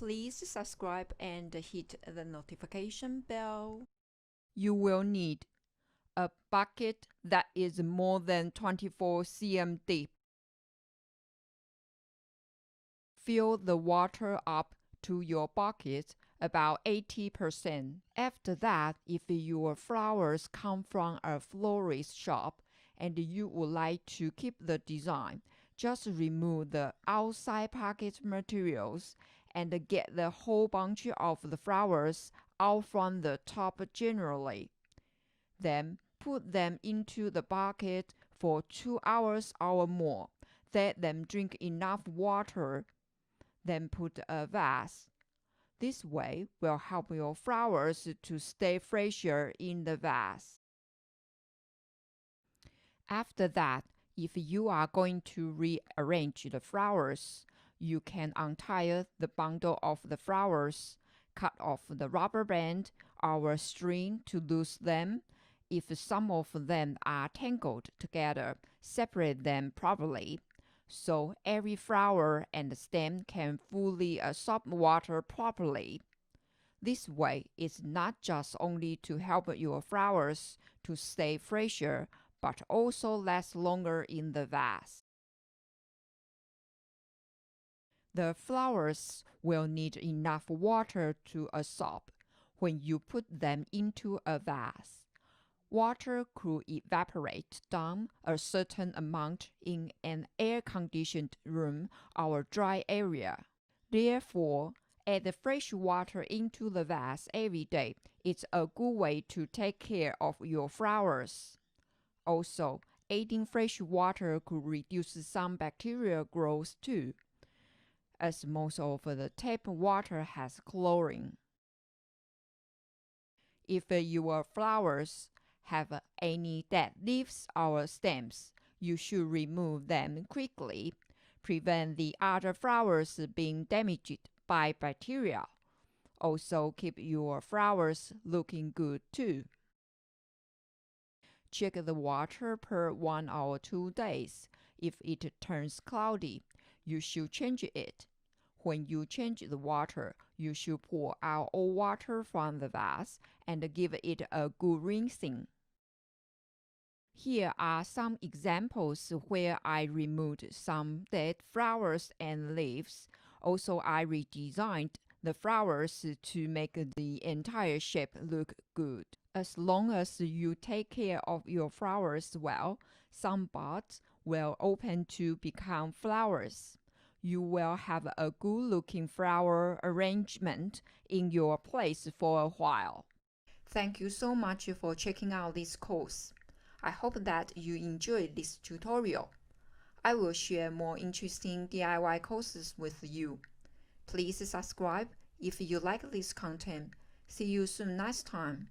please subscribe and hit the notification bell. You will need a bucket that is more than 24 cm deep. Fill the water up to your bucket about 80%. After that, if your flowers come from a florist shop and you would like to keep the design, just remove the outside packet materials and get the whole bunch of the flowers out from the top generally. Then put them into the bucket for 2 hours or more. Let them drink enough water. Then put a vase. This way will help your flowers to stay fresher in the vase. After that, if you are going to rearrange the flowers, you can untie the bundle of the flowers, cut off the rubber band or string to loose them. If some of them are tangled together, separate them properly, so every flower and stem can fully absorb water properly. This way is not just only to help your flowers to stay fresher, but also last longer in the vase. The flowers will need enough water to absorb when you put them into a vase. Water could evaporate down a certain amount in an air-conditioned room or dry area. Therefore, add fresh water into the vase every day. It's a good way to take care of your flowers. Also, adding fresh water could reduce some bacterial growth too, as most of the tap water has chlorine. If your flowers have any dead leaves or stems, you should remove them quickly. Prevent the other flowers being damaged by bacteria. Also, keep your flowers looking good too. Check the water per 1 or 2 days. If it turns cloudy, you should change it. When you change the water, you should pour out all water from the vase and give it a good rinsing. Here are some examples where I removed some dead flowers and leaves. Also, I redesigned the flowers to make the entire shape look good. As long as you take care of your flowers well, some buds will open to become flowers. You will have a good-looking flower arrangement in your place for a while. Thank you so much for checking out this course. I hope that you enjoyed this tutorial. I will share more interesting DIY courses with you. Please subscribe if you like this content. See you soon next time.